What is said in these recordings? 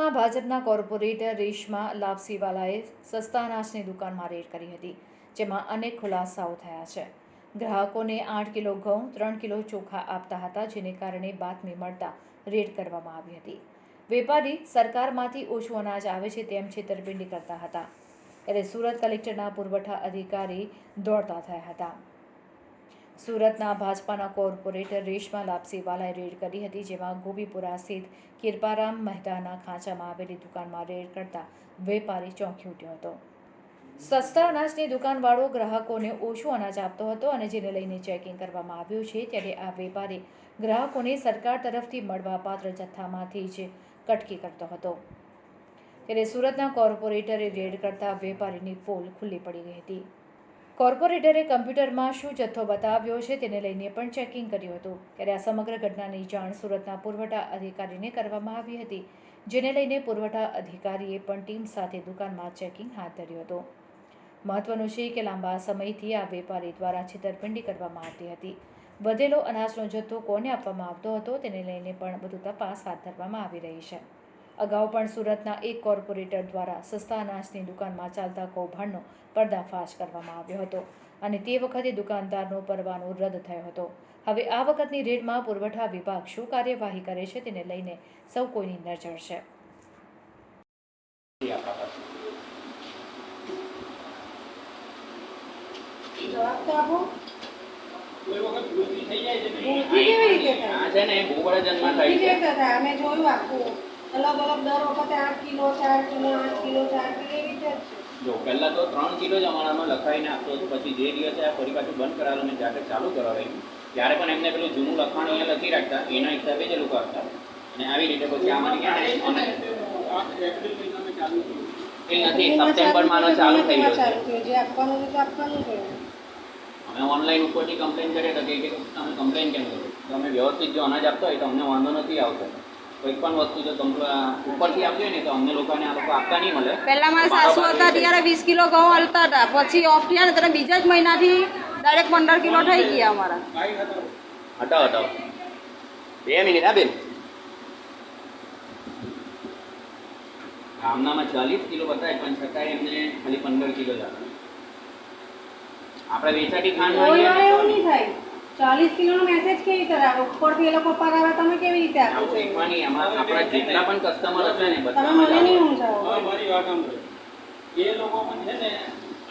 સુરતમાં ભાજપના કોર્પોરેટર રેશમા લાપસીવાલાએ સસ્તા અનાજની દુકાનમાં રેડ કરી હતી, જેમાં અનેક ખુલાસાઓ થયા છે। ગ્રાહકોને 8 કિલો ઘઉં, 3 કિલો ચોખા આપતા હતા, જેને કારણે બાતમી મળતા રેડ કરવામાં આવી હતી। વેપારી સરકારમાંથી ઓછું અનાજ આવે છે તેમ છેતરપિંડી કરતા હતા, ત્યારે સુરત કલેક્ટરના પુરવઠા અધિકારી દોડતા થયા હતા। સુરતના ભાજપાના કોર્પોરેટર રેશમા લાપસીવાલાએ રેડ કરી હતી, જેમાં ગોપીપુરા સ્થિત કિરપારામ મહેતાના ખાંચામાં આવેલી દુકાનમાં રેડ કરતા વેપારી ચોંકી ઉઠ્યો હતો। સસ્તા અનાજની દુકાનવાળો ગ્રાહકોને ઓછું અનાજ આપતો હતો અને જેને લઈને ચેકિંગ કરવામાં આવ્યું છે, ત્યારે આ વેપારી ગ્રાહકોને સરકાર તરફથી મળવાપાત્ર જથ્થામાંથી જ કટકી કરતો હતો, ત્યારે સુરતના કોર્પોરેટરે રેડ કરતા વેપારીની પોલ ખુલ્લી પડી ગઈ હતી। કોર્પોરેટરે કમ્પ્યુટરમાં શું જથ્થો બતાવ્યો છે તેને લઈને પણ ચેકિંગ કર્યું હતું, ત્યારે આ સમગ્ર ઘટનાની જાણ સુરતના પુરવઠા અધિકારીને કરવામાં આવી હતી, જેને લઈને પુરવઠા અધિકારીએ પણ ટીમ સાથે દુકાનમાં ચેકિંગ હાથ ધર્યું હતું। મહત્વનું છે કે લાંબા સમયથી આ વેપારી દ્વારા છેતરપિંડી કરવામાં આવતી હતી। વધેલો અનાજનો જથ્થો કોને આપવામાં આવતો હતો તેને લઈને પણ વધુ તપાસ હાથ ધરવામાં આવી રહી છે। અગાઉ પણ સુરતના એક કોર્પોરેટર દ્વારા સસ્તા અનાજની દુકાનમાં ચાલતા કૌભાંડનો પર્દાફાશ કરવામાં આવ્યો હતો અને તે વખતે દુકાનદારનો પરવાનો રદ થયો હતો। હવે આ વખતની રેડમાં પુરવઠા વિભાગ શું કાર્યવાહી કરે છે તેને લઈને સૌ કોઈની નજર છે। अलग अलग दर वक्त 8 किलो 4 किलो 8 किलो 4 किलो एवी रीते जो पहला तो 3 किलो ज અમારામાં લખાઈને આપતો હતો, પછી જે દિવસે આ ફરી પાછું બંધ કરાવેલું ને જાતે ચાલુ કરાવેલું ત્યારે પણ એમને પેલું જૂનું લખાણ અહીંયા લખી રાખતા, એના હિસાબે જ લોકો આપતા અને આવી રીતે પછી આમાં ક્યાં એપ્રિલ મહિનામાં ચાલુ થયું એ નથી, સપ્ટેમ્બરમાં ચાલુ થઈ ગયો છે જે આપવાનું છે આપવાનું છે। અમે ઓનલાઈન ઉપરથી કમ્પ્લેન કરીએ તો કે તમે કમ્પ્લેન કેમ કરો, તમે વ્યવસ્થિત જો અનાજ આપતા હોય તો અમને વાંધો નથી આવતો। કોઈ પણ વસ્તુ જો તમે ઉપરથી આપજો ને તો અમને લોકોને આ લોકો આપતા નહીં મળે। પહેલા મારા સાસુ હતા ત્યારે 20 કિલો ઘઉં હાલતા હતા, પછી ઓફ થયા ને ત્યારે બીજા જ મહિનાથી ડાયરેક્ટ 15 કિલો થઈ ગયા અમારા। હટાવો હટાવો 2 મિનિટ આ બેન, ગામનામાં 40 કિલો બતાવે પણ છતાંય એમને ખાલી 15 કિલો જ આપે। આપણે વેચાતી ખાંડ એવું નહીં થાય, 40 કિલો નો મેસેજ કેવી રીતે આવે ઉપરથી એ લોકો પર આવે, તમે કેવી રીતે આપો છો? એકવાની આમાં આપણા જેટલા પણ કસ્ટમર હશે ને બધા તમે મને નહીં સમજાવો। મારી વાત સાંભળો, એ લોકો પણ છે ને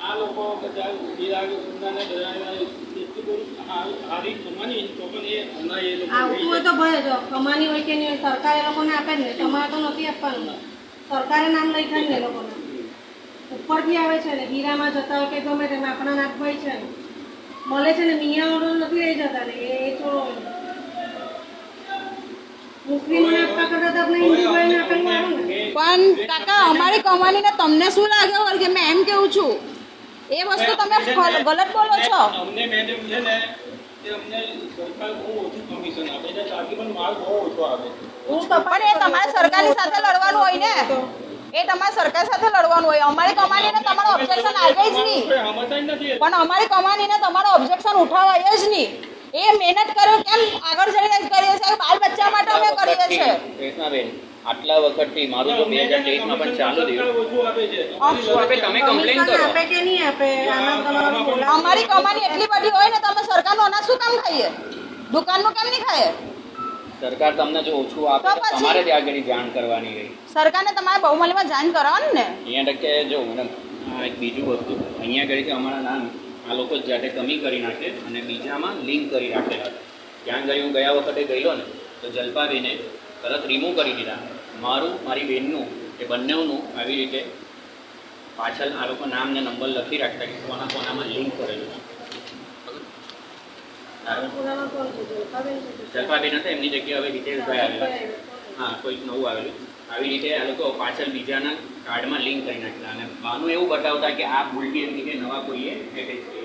આ લોકો બધા વિરાગ સુંદરને હારી કમાની તો પણ એ હમણાં એ લોકો આવતું હોય તો ભલે જો કમાની હોય કે નહીં, સરકાર એ લોકોને આપે જ ને, તમારે તો નથી આપવાનું। સરકારે નામ લખ્યા ને એ લોકોને ઉપરથી આવે છે ને, હીરામાં જતા હોય કે ગમે તેમ આપણા નાથભાઈ છે ને મળે છે ને, મિયા ઓર્ડર નથી લઈ જતા ને એ છોડો, મુસ્લિમોને આપતા કરતા તો આપણે હિન્દુ ભાઈને આપેલું આવે ને। પણ કાકા અમારી કમાનીને તમને શું લાગે હોય કે મેં એમ કેવું છું, એ વસ્તુ તમે ગલત બોલો છો। અમને મેડમ છે ને તે અમને સરકાર બહુ ઓછું કમિશન આપે છે, તાકી પણ માલ બહુ ઓછો આવે। પણ એ તમારે સરકારની સાથે લડવાનું હોય ને, એ તમારે સરકાર સાથે લડવાનું હોય। અમારી કમાનીને તમારો ઓબ્જેક્શન આવે જ નહીં, પણ અમારી કમાનીને તમારો ઓબ્જેક્શન ઉઠાવાય જ નહીં। એ મહેનત કર્યો કેમ આગળ જઈને જ કરીએ છીએ, બાળ બચ્ચા માટે અમે કરીએ છીએ। કૃષ્ણાબેન આટલા વખતથી મારું તો 2023 માં પણ ચાલુ થયું, તમે કમ્પ્લેન કરો આપે કે નહીં આપે, અમારી કમાની એટલી બધી હોય ને તો અમે સરકારનું અનાજ શું કામ ખાઈએ, દુકાનનું કેમ નહીં ખાઈએ? સરકાર તમને જો ઓછું આપે તો તમારે ત્યાં આગળ જાણ કરવાની રહી। સરકારને તમારે બહુમલીમાં જાણ કરવાની ને। અહીંયા ટકે જો મેડમ આ એક બીજું વસ્તુ અહીંયા આગળ કે અમારા નામ આ લોકો જાતે કમી કરી નાખે અને બીજામાં લિંક કરી રાખેલા છે। ત્યાં ગઈ હું ગયા વખતે ગયેલો ને તો જલપાબેને તરત રિમૂવ કરી દીધા, મારું મારી બહેનનું એ બંનેનું આવી રીતે પાછળ આ લોકો નામ ને નંબર લખી રાખતા કે કોના કોનામાં લિંક કરેલું છે। જલપાબેન હતા એમની જગ્યાએ હવે ડિટેલ્સ આવેલા છે, હા કોઈક નવું આવેલું આવી રીતે આ લોકો પાછળ બીજાના કાર્ડમાં લિંક કરી નાખેલા અને બહાનું એવું બતાવતા કે આ ભૂલથી એની જગ્યાએ નવા કોઈએ એટેચ કરી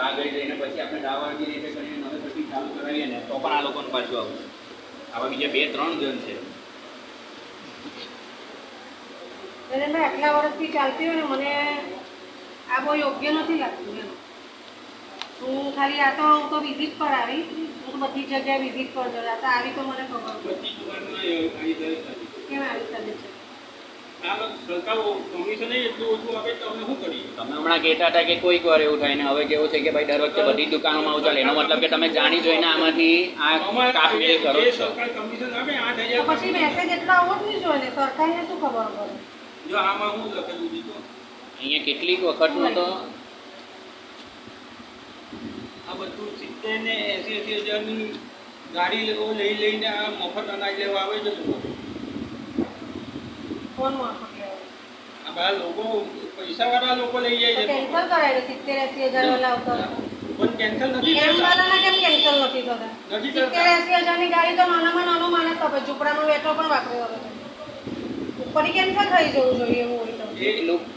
આગળ જઈને પછી આપણે દાવાની રીતે કરીને નવે પછી ચાલુ કરાવીએ ને તો પણ આ લોકોનું પાછું આવશે। આવા બીજા 2-3 જણ છે। આટલા વર્ષથી ચાલતી હોય ને મને આ બહુ યોગ્ય નથી લાગતું એમ। હું ખાલી આ તો વિઝિટ પર આવી, હું તો બધી જગ્યાએ વિઝિટ પર જતો, આ તો આવી તો મને ખબર પડી. બધી દુકાનમાં આવી જાય છે. કેમ આવી શકે છે? આ સરકાર કમિશન એટલું ઓછું આપે તો અમે શું કરીએ? તમે હમણાં કહેતા હતા કે કોઈક વાર એવું થાય ને હવે કેવું છે કે ભાઈ દર વખતે બધી દુકાનોમાં આવું ચાલે, એનો મતલબ કે તમે જાણી જોઈને આમાંથી આ કાપમેલ કરો જે છો. સરકાર કમિશન આપે તો 8,000 પછી મેસેજ એટલો આવવો જ નહીં જોઈએ ને, સરકારને શું ખબર પડે? જો આમાં હું લખેલું છે તો અહીંયા કેટલીક વખતનો તો આ બધું 70 ને 80 હજારની ગાડી લઈને આ મફત અનાજ લેવા આવે છે લોકો. કોણ માફક લેવાય? આ બધા લોકો પૈસાવાળા લોકો લઈ જાય તો છે કેન્સલ કરાય 70-80 હજાર વાળા આવતા હતા. પણ કેન્સલ નથી એમ કરતા. વાળાના કેમ કેન્સલ નથી થતા? નથી કરતા. 70-80 હજારની ગાડી તો નાનામાં નાનો માણસ આપે, ઝૂંપડામાં બેઠો પણ વાપરે હવે તો. ઉપરથી કેન્સલ થઈ જવું જોઈએ એવું હોય તો.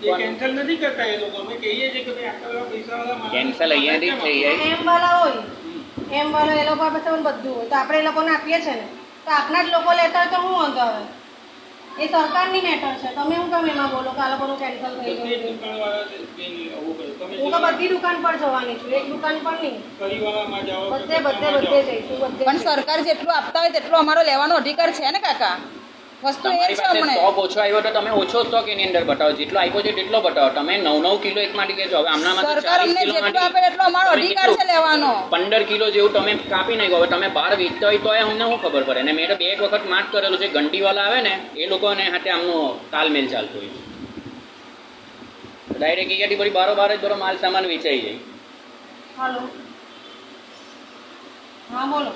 એ કેન્સલ નથી કરતા એ લોકો. અમે કહીએ છીએ કે ભાઈ આટલા બધા પૈસાવાળા માણસ કેન્સલ અહીંયાથી જ થઈ જાય. એમ વાળા હોય, એમ વાળા એ લોકો પાસે પણ બધું હોય તો આપણે એ લોકોને આપીએ છીએ ને, તો આપણા જ લોકો લેતા હોય તો શું વાંધો આવે? એ સરકારની મેટર છે, તમે હું તમે એમાં બોલો કે આ લોકોનું કેન્સલ થઈ તો તે ગયું? દુકાનવાળા છે કે નહીં આવું કરે. તમે હું તો બધી દુકાન પર જવાની છું, એક દુકાન પર નહીં, ફરીવાળામાં જાઓ કે બધે બધે બધામાં બધે જાઓ. જઈશું, બધે પણ સરકાર જેટલું આપતા હોય તેટલો અમારો લેવાનો અધિકાર છે ને કાકા. વસ્તુ એ તમારી છે પાસે હમણે સ્ટોક ઓછો આવ્યો તો તમે ઓછો સ્ટોક એની અંદર બતાવો, જેટલો આપ્યો છે તેટલો બતાવો. તમે 9-9 કિલો એક માંથી કહેશો, હવે આમનામાં તો સરકાર 40 અમને કિલો જેટલું આપે એટલો અમારો અધિકાર છે લેવાનો. 15 કિલો જેવું તમે કાપી નાખ્યો. હવે તમે બહાર વેચતા હોય તો અમને શું ખબર પડે? અને મેં તો 2 વખત માર્ક કરેલું છે, ઘંટીવાળા આવે ને એ લોકોને હાથે આમનો તાલમેલ ચાલતો હોય છે. ડાયરેક્ટ અહીંયાથી બધી બારોબાર જ બધો માલ સામાન વેચાઈ જાય. હાલો, હા બોલો.